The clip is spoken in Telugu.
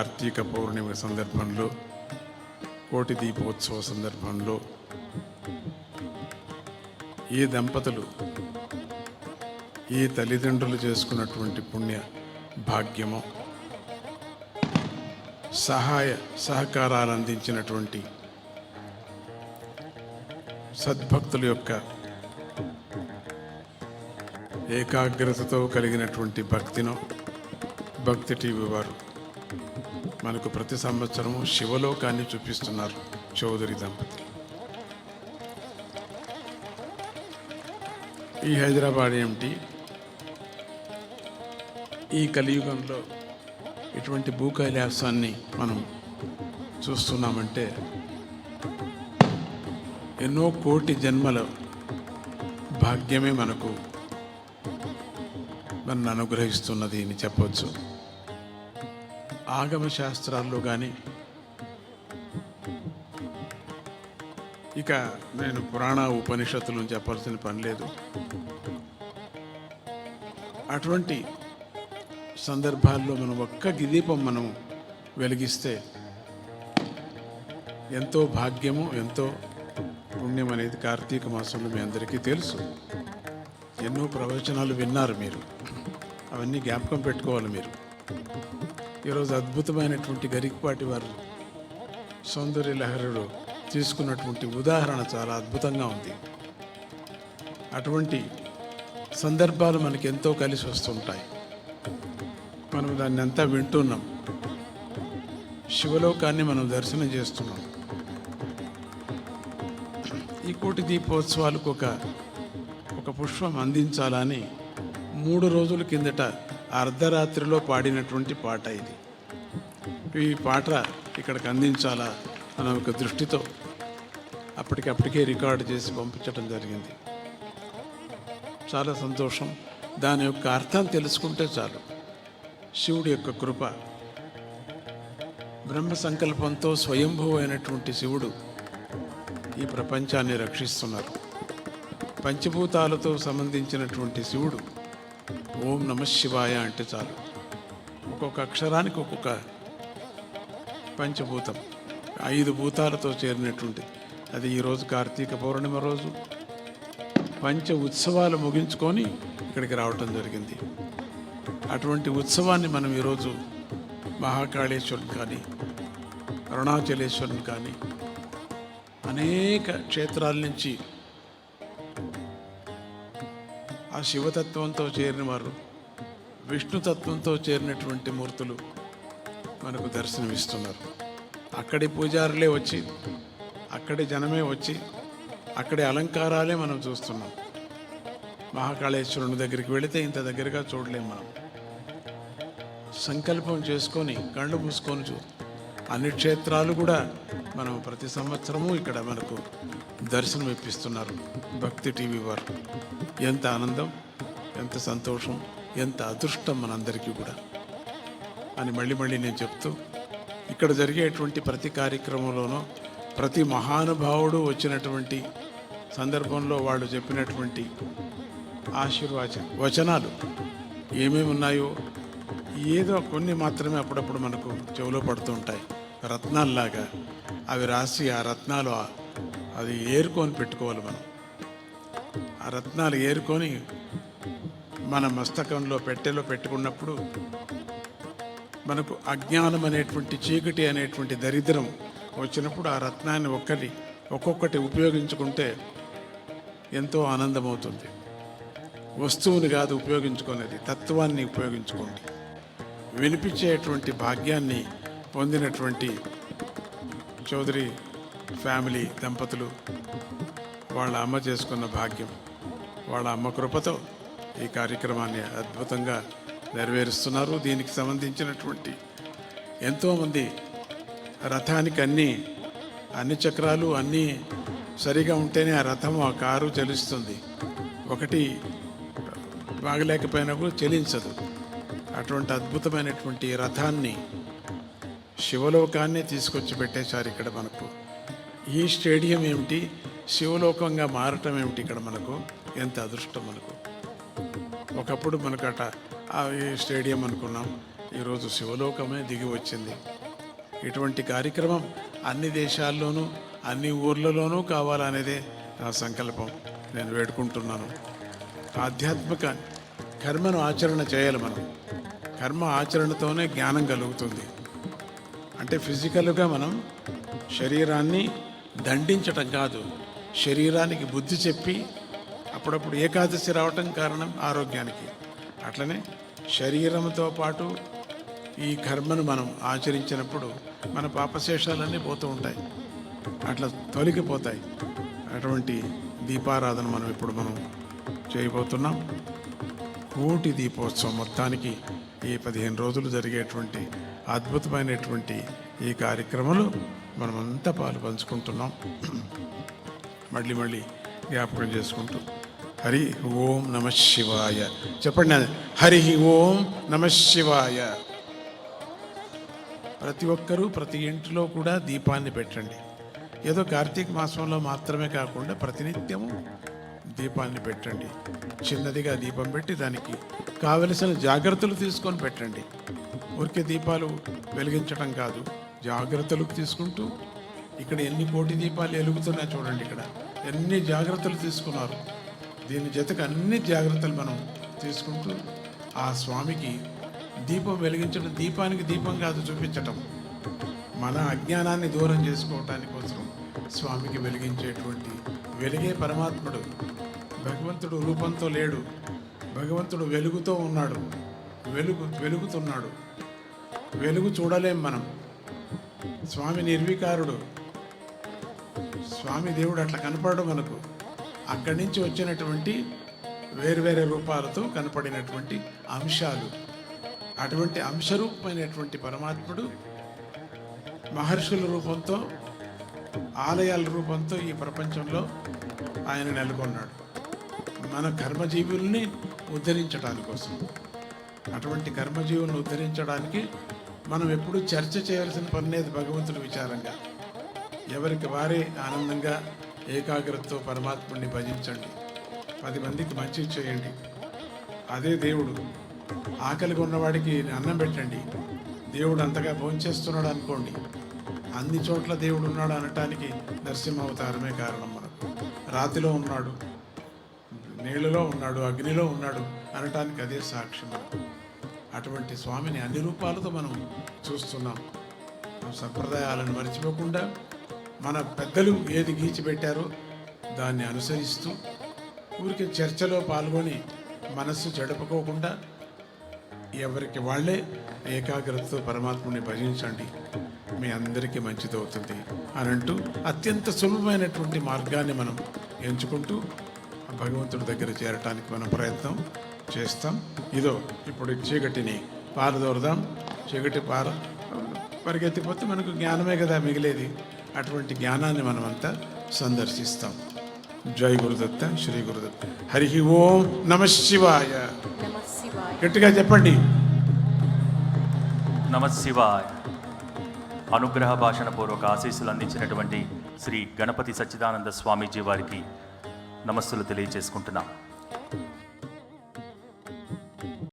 కార్తీక పౌర్ణమి సందర్భంలో, కోటి దీపోత్సవ సందర్భంలో ఏ దంపతులు ఏ తల్లిదండ్రులు చేసుకున్నటువంటి పుణ్య భాగ్యమో, సహకారాలు అందించినటువంటి సద్భక్తుల యొక్క ఏకాగ్రతతో కలిగినటువంటి భక్తినో భక్తి టీవీ వారు మనకు ప్రతి సంవత్సరము శివలోకాన్ని చూపిస్తున్నారు. చౌదరి దంపతులు ఈ హైదరాబాద్ ఏమిటి, ఈ కలియుగంలో ఇటువంటి భూకైలాసాన్ని మనం చూస్తున్నామంటే ఎన్నో కోటి జన్మల భాగ్యమే మనకు నన్ను అనుగ్రహిస్తున్నది అని చెప్పవచ్చు. ఆగమ శాస్త్రాల్లో కానీ, ఇక నేను పురాణ ఉపనిషత్తులను చెప్పాల్సిన పని లేదు. అటువంటి సందర్భాల్లో మనం ఒక్క దీపం మనం వెలిగిస్తే ఎంతో భాగ్యము, ఎంతో పుణ్యం అనేది కార్తీక మాసంలో మీ అందరికీ తెలుసు. ఎన్నో ప్రవచనాలు విన్నారు మీరు, అవన్నీ జ్ఞాపకం పెట్టుకోవాలి మీరు. ఈరోజు అద్భుతమైనటువంటి గరికపాటి వారు సౌందర్య లహరిలో తీసుకున్నటువంటి ఉదాహరణ చాలా అద్భుతంగా ఉంది. అటువంటి సందర్భాలు మనకి ఎంతో కలిసి వస్తుంటాయి. మనం దాన్ని అంతా వింటున్నాం, శివలోకాన్ని మనం దర్శనం చేస్తున్నాం. ఈ కోటి దీపోత్సవాలకు ఒక పుష్పం అందించాలని 3 రోజుల కిందట అర్ధరాత్రిలో పాడినటువంటి పాట ఇది. ఈ పాట ఇక్కడికి అందించాలా అన్న ఒక దృష్టితో అప్పటికప్పటికే రికార్డు చేసి పంపించడం జరిగింది. చాలా సంతోషం. దాని యొక్క అర్థం తెలుసుకుంటే చాలు. శివుడి యొక్క కృప, బ్రహ్మ సంకల్పంతో స్వయంభూ అయినటువంటి శివుడు ఈ ప్రపంచాన్ని రక్షిస్తున్నారు. పంచభూతాలతో సంబంధించినటువంటి శివుడు ఓం నమ శివాయ అంటే చాలు. ఒక్కొక్క అక్షరానికి ఒక్కొక్క పంచభూతం, 5 భూతాలతో చేరినటువంటి అది ఈరోజు కార్తీక పౌర్ణమి రోజు పంచ ఉత్సవాలు ముగించుకొని ఇక్కడికి రావటం జరిగింది. అటువంటి ఉత్సవాన్ని మనం ఈరోజు మహాకాళేశ్వరుని కానీ, అరుణాచలేశ్వరుని కానీ, అనేక క్షేత్రాల నుంచి ఆ శివతత్వంతో చేరిన వారు, విష్ణుతత్వంతో చేరినటువంటి మూర్తులు మనకు దర్శనమిస్తున్నారు. అక్కడి పూజారులే వచ్చి, అక్కడి జనమే వచ్చి, అక్కడి అలంకారాలే మనం చూస్తున్నాం. మహాకాళేశ్వరుని దగ్గరికి వెళితే ఇంత దగ్గరగా చూడలేం మనం. సంకల్పం చేసుకొని కళ్ళు మూసుకొని అన్ని క్షేత్రాలు కూడా మనం ప్రతి సంవత్సరము ఇక్కడ మనకు దర్శనం ఇప్పిస్తున్నారు భక్తి టీవీ వారు. ఎంత ఆనందం, ఎంత సంతోషం, ఎంత అదృష్టం మనందరికీ కూడా అని మళ్ళీ నేను చెప్తూ, ఇక్కడ జరిగేటువంటి ప్రతి కార్యక్రమంలోనూ ప్రతి మహానుభావుడు వచ్చినటువంటి సందర్భంలో వాళ్ళు చెప్పినటువంటి వచనాలు ఏమేమి ఉన్నాయో ఏదో కొన్ని మాత్రమే అప్పుడప్పుడు మనకు చెవిలో పడుతూ ఉంటాయి. రత్నాల్లాగా అవి రాసి ఆ రత్నాలు అది ఏరుకొని పెట్టుకోవాలి. మనం ఆ రత్నాలు ఏరుకొని మన మస్తకంలో పెట్టెలో పెట్టుకున్నప్పుడు మనకు అజ్ఞానం అనేటువంటి చీకటి అనేటువంటి దరిద్రం వచ్చినప్పుడు ఆ రత్నాన్ని ఒక్కొక్కటి ఉపయోగించుకుంటే ఎంతో ఆనందమవుతుంది. వస్తువుని కాదు ఉపయోగించుకునేది, తత్వాన్ని ఉపయోగించుకోండి. వినిపించేటువంటి భాగ్యాన్ని పొందినటువంటి చౌదరి ఫ్యామిలీ దంపతులు, వాళ్ళ అమ్మ చేసుకున్న భాగ్యం, వాళ్ళ అమ్మ కృపతో ఈ కార్యక్రమాన్ని అద్భుతంగా నెరవేరుస్తున్నారు. దీనికి సంబంధించినటువంటి ఎంతోమంది రథానికి అన్ని చక్రాలు అన్నీ సరిగా ఉంటేనే ఆ రథం, ఆ కారు చలిస్తుంది. ఒకటి బాగలేకపోయినా కూడా చలించదు. అటువంటి అద్భుతమైనటువంటి రథాన్ని, శివలోకాన్ని తీసుకొచ్చి పెట్టేశారు ఇక్కడ మనకు. ఈ స్టేడియం ఏమిటి, శివలోకంగా మారటం ఏమిటి ఇక్కడ మనకు, ఎంత అదృష్టం మనకు. ఒకప్పుడు మనకు ఈ స్టేడియం అనుకున్నాం, ఈరోజు శివలోకమే దిగి వచ్చింది. ఇటువంటి కార్యక్రమం అన్ని దేశాల్లోనూ అన్ని ఊర్లలోనూ కావాలనేదే నా సంకల్పం. నేను వేడుకుంటున్నాను. ఆధ్యాత్మిక కర్మను ఆచరణ చేయాలి. మనం కర్మ ఆచరణతోనే జ్ఞానం కలుగుతుంది. అంటే ఫిజికల్గా మనం శరీరాన్ని దండించటం కాదు, శరీరానికి బుద్ధి చెప్పి అప్పుడప్పుడు ఏకాదశి రావటం కారణం ఆరోగ్యానికి. అట్లనే శరీరంతో పాటు ఈ కర్మను మనం ఆచరించినప్పుడు మన పాపశేషాలన్నీ పోతూ ఉంటాయి, అట్లా తొలగిపోతాయి. అటువంటి దీపారాధన ఇప్పుడు మనం చేయబోతున్నాం. కోటి దీపోత్సవం మొత్తానికి ఈ 15 రోజులు జరిగేటువంటి అద్భుతమైనటువంటి ఈ కార్యక్రమంలో మనమంతా పాలు పంచుకుంటున్నాం. మళ్ళీ జ్ఞాపకం చేసుకుంటూ హరి ఓం నమ శివాయ చెప్పండి. హరి ఓం నమ శివాయ. ప్రతి ఒక్కరూ ప్రతి ఇంటిలో కూడా దీపాన్ని పెట్టండి. ఏదో కార్తీక మాసంలో మాత్రమే కాకుండా ప్రతినిత్యము దీపాన్ని పెట్టండి. చిన్నదిగా దీపం పెట్టి దానికి కావలసిన జాగ్రత్తలు తీసుకొని పెట్టండి. ఊరికే దీపాలు వెలిగించడం కాదు, జాగ్రత్తలు తీసుకుంటూ. ఇక్కడ ఎన్ని కోటి దీపాలు వెలుగుతున్నాయి చూడండి. ఇక్కడ ఎన్ని జాగ్రత్తలు తీసుకున్నారు. దీని జతకు అన్ని జాగ్రత్తలు మనం తీసుకుంటూ ఆ స్వామికి దీపం వెలిగించడం, దీపానికి దీపం కాదు చూపించటం, మన అజ్ఞానాన్ని దూరం చేసుకోవటానికి కోసం స్వామికి వెలిగించేటువంటి వెలిగే పరమాత్ముడు. భగవంతుడు రూపంతో లేడు, భగవంతుడు వెలుగుతో ఉన్నాడు, వెలుగుతున్నాడు. వెలుగు చూడలేం మనం. స్వామి నిర్వికారుడు, స్వామి దేవుడు అట్లా కనపడడు మనకు. అక్కడి నుంచి వచ్చినటువంటి వేరువేరే రూపాలతో కనపడినటువంటి అంశాలు, అటువంటి అంశరూపమైనటువంటి పరమాత్ముడు మహర్షుల రూపంతో, ఆలయాల రూపంతో ఈ ప్రపంచంలో ఆయన నెలకొన్నాడు మన కర్మజీవుల్ని ఉద్ధరించడానికి కోసం. అటువంటి కర్మజీవులను ఉద్ధరించడానికి మనం ఎప్పుడూ చర్చ చేయాల్సిన పని లేదు. భగవంతుడి విచారంగా ఎవరికి వారే ఆనందంగా ఏకాగ్రతతో పరమాత్ముడిని భజించండి. 10 మందికి మంచి చేయండి. అదే దేవుడు. ఆకలిగా ఉన్నవాడికి అన్నం పెట్టండి. దేవుడు అంతగా భోంచేస్తున్నాడు అనుకోండి, అన్ని చోట్ల దేవుడు ఉన్నాడు అనటానికి నరసింహ అవతారమే కారణం. మనకు రాతిలో ఉన్నాడు, నీళ్ళలో ఉన్నాడు, అగ్నిలో ఉన్నాడు అనటానికి అదే సాక్ష్యం. అటువంటి స్వామిని అన్ని రూపాలతో మనం చూస్తున్నాం. సంప్రదాయాలను మర్చిపోకుండా మన పెద్దలు ఏది గీచిపెట్టారో దాన్ని అనుసరిస్తూ, ఊరికి చర్చలో పాల్గొని మనస్సు జడుపుకోకుండా ఎవరికి వాళ్ళే ఏకాగ్రతతో పరమాత్ముని భజించండి, మీ అందరికీ మంచిదవుతుంది అని అంటూ అత్యంత సులభమైనటువంటి మార్గాన్ని మనం ఎంచుకుంటూ భగవంతుడి దగ్గర చేరటానికి మనం ప్రయత్నం చేస్తాం. ఇదో ఇప్పుడు చీకటిని పారదోరదాం. చీకటి పరిగెత్తిపోతే మనకు జ్ఞానమే కదా మిగిలేది. అటువంటి జ్ఞానాన్ని మనమంతా సందర్శిస్తాం. జై గురుదత్త, శ్రీ గురుదత్త. హరి ఓం నమ శివాయ. గట్టిగా చెప్పండి. నమ శివాయ. అనుగ్రహ భాషణ పూర్వక ఆశీస్సులు అందించినటువంటి శ్రీ గణపతి సచ్చిదానంద స్వామీజీ వారికి నమస్సులు తెలియజేసుకుంటున్నాం.